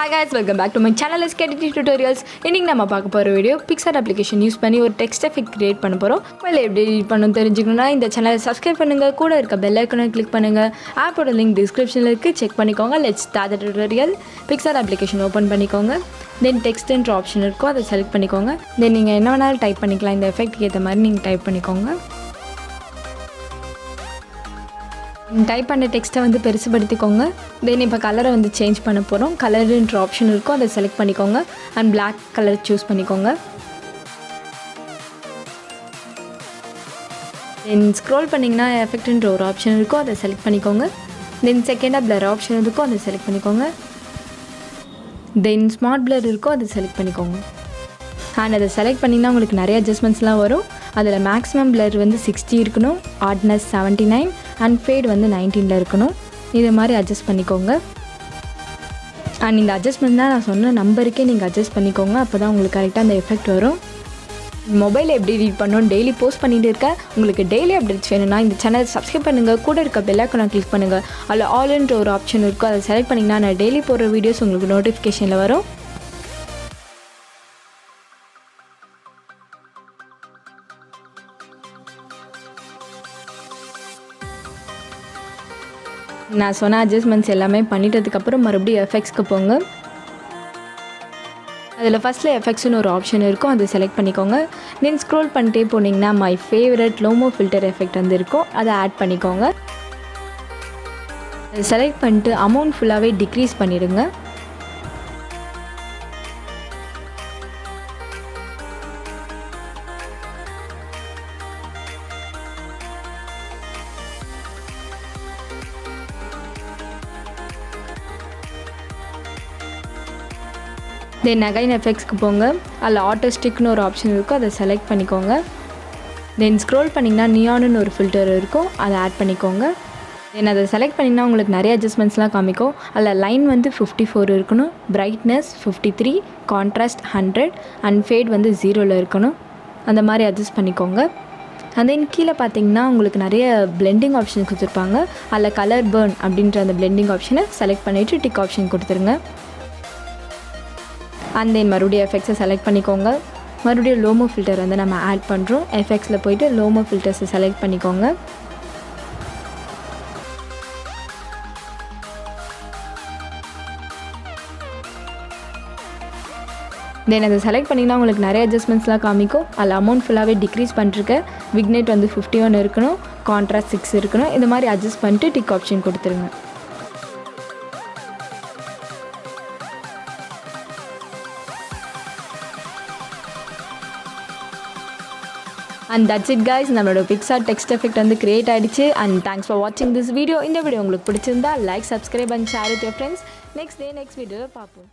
Hi guys, welcome back to my channel. Let's get into tutorials. இன்னைக்கு நம்ம பார்க்க போற வீடியோ Picsart அப்ளிகேஷன் யூஸ் பண்ணி ஒரு டெக்ஸ்ட் எஃபெக்ட் கிரியேட் பண்ண போறோம். முதல்ல எப்படி எடிட் பண்ணனும் தெரிஞ்சுக்கணும்னா இந்த சேனலை சப்ஸ்கிரைப் பண்ணுங்க, கூட இருக்க பெல் ஐகானை கிளிக் பண்ணுங்க. ஆப்போட லிங்க் டிஸ்கிரிப்ஷன்ல இருக்கு, செக் பண்ணிக்கோங்க. Let's start the tutorial. Picsart application open பண்ணிக்கோங்க. Then text ன்ற ஆப்ஷன் இருக்கும், அதை செலக்ட் பண்ணிக்கோங்க. Then நீங்க என்ன வேணாலும் டைப் பண்ணிக்கலாம். இந்த எஃபெக்ட்க்கு ஏத்த மாதிரி நீங்க டைப் பண்ணிக்கோங்க. டைப் பண்ண டெக்ஸ்ட்டை வந்து பெருசுபடுத்திக்கோங்க. தென் இப்போ கலரை வந்து சேஞ்ச் பண்ண போகிறோம். கலருன்ற ஆப்ஷன் இருக்கும், அதை செலக்ட் பண்ணிக்கோங்க. அண்ட் பிளாக் கலர் சூஸ் பண்ணிக்கோங்க. தென் ஸ்க்ரோல் பண்ணிங்கன்னா எஃபெக்ட்ன்ற ஒரு ஆப்ஷன் இருக்கும், அதை செலக்ட் பண்ணிக்கோங்க. தென் செகண்டாக பிளர் ஆப்ஷன் இருக்கும், அதை செலக்ட் பண்ணிக்கோங்க. தென் ஸ்மார்ட் பிளர் இருக்கும், அதை செலக்ட் பண்ணிக்கோங்க. அண்ட் அதை செலக்ட் பண்ணிங்கன்னா உங்களுக்கு நிறைய அட்ஜஸ்ட்மெண்ட்ஸ்லாம் வரும். அதில் மேக்ஸிமம் பிளர் வந்து 60 இருக்கணும், ஆட்னஸ் 79 அண்ட் ஃபேட் வந்து 19 இருக்கணும். இது மாதிரி அட்ஜஸ்ட் பண்ணிக்கோங்க. அண்ட் இந்த அட்ஜஸ்ட்மெண்ட் தான் நான் சொன்ன நம்பருக்கே நீங்கள் அட்ஜஸ்ட் பண்ணிக்கோங்க, அப்போ தான் உங்களுக்கு கரெக்டாக அந்த எஃபெக்ட் வரும். மொபைல் எப்படி எடிட் பண்ணணும் டெய்லி போஸ்ட் பண்ணிட்டு இருக்கேன். உங்களுக்கு டெய்லி அப்டேட்ஸ் வேணும்னா இந்த சேனல் சப்ஸ்கிரைப் பண்ணுங்கள், கூட இருக்க பெல் ஐகானை கிளிக் பண்ணுங்கள். அதில் ஆல்ன்ற ஒரு ஆப்ஷன் இருக்கும், அதை செலக்ட் பண்ணிங்கன்னா நான் டெய்லி போடுற வீடியோஸ் உங்களுக்கு நோட்டிஃபிகேஷனில் வரும். நான் சொன்ன அட்ஜஸ்ட்மெண்ட்ஸ் எல்லாமே பண்ணிட்டதுக்கப்புறம் மறுபடியும் எஃபெக்ட்ஸ்க்கு போங்க. அதில் ஃபஸ்ட்டில் எஃபெக்ட்ஸ்னு ஒரு ஆப்ஷன் இருக்கும், அதை செலக்ட் பண்ணிக்கோங்க. தென் ஸ்க்ரோல் பண்ணிட்டே போனீங்கன்னா மை ஃபேவரட் லோமோ ஃபில்டர் எஃபெக்ட் வந்து இருக்கும், அதை ஆட் பண்ணிக்கோங்க. அதை செலக்ட் பண்ணிட்டு அமௌண்ட் ஃபுல்லாகவே டிக்ரீஸ் பண்ணிவிடுங்க. தென் அகைன் எஃபெக்ட்ஸ்க்கு போங்க. அதில் ஆட்டோஸ்டிக்னு ஒரு ஆப்ஷன் இருக்கும், அதை செலக்ட் பண்ணிக்கோங்க. தென் ஸ்க்ரோல் பண்ணிங்கன்னா நியான்னு ஒரு ஃபில்டர் இருக்கும், அதை ஆட் பண்ணிக்கோங்க. தென் அதை செலக்ட் பண்ணிங்கன்னா உங்களுக்கு நிறைய அட்ஜஸ்ட்மெண்ட்ஸ்லாம் காமிக்கும். அதில் லைன் வந்து 54 இருக்கணும், பிரைட்னஸ் 53, கான்ட்ராஸ்ட் 100 அண்ட் ஃபேட் வந்து 0 இருக்கணும். அந்த மாதிரி அட்ஜஸ்ட் பண்ணிக்கோங்க. அண்ட் தென் கீழே பார்த்தீங்கன்னா உங்களுக்கு நிறைய பிளெண்டிங் ஆப்ஷன் கொடுத்துருப்பாங்க. அதில் கலர் பர்ன் அப்படின்ற அந்த பிளெண்டிங் ஆப்ஷனை செலக்ட் பண்ணிவிட்டு டிக் ஆப்ஷன் கொடுத்துருங்க. அண்ட் தென் மறுபடியும் எஃபெக்ட்ஸை செலக்ட் பண்ணிக்கோங்க. மறுபடியும் லோமோ ஃபில்டர் வந்து நம்ம ஆட் பண்ணுறோம். எஃபெக்ட்ஸில் போய்ட்டு லோமோ ஃபில்டர்ஸை செலக்ட் பண்ணிக்கோங்க. தென் அதை செலக்ட் பண்ணிங்கன்னா உங்களுக்கு நிறைய அட்ஜஸ்ட்மெண்ட்ஸ்லாம் காமிக்கும். அதில் அமௌண்ட் ஃபுல்லாகவே டிக்ரீஸ் பண்ணிருக்கேன். விக்னெட் வந்து 51 இருக்கணும், கான்ட்ராஸ்ட் 6 இருக்கணும். இந்த மாதிரி அட்ஜஸ்ட் பண்ணிட்டு டிக் ஆப்ஷன் கொடுத்துருங்க. And that's it guys, நம்மளோட Picsart text effect வந்து கிரியேட் ஆயிடுச்சு. And thanks for watching this video. இந்த வீடியோ உங்களுக்கு பிடிச்சிருந்தா like, subscribe and share with your friends. Next day next video பார்ப்போம்.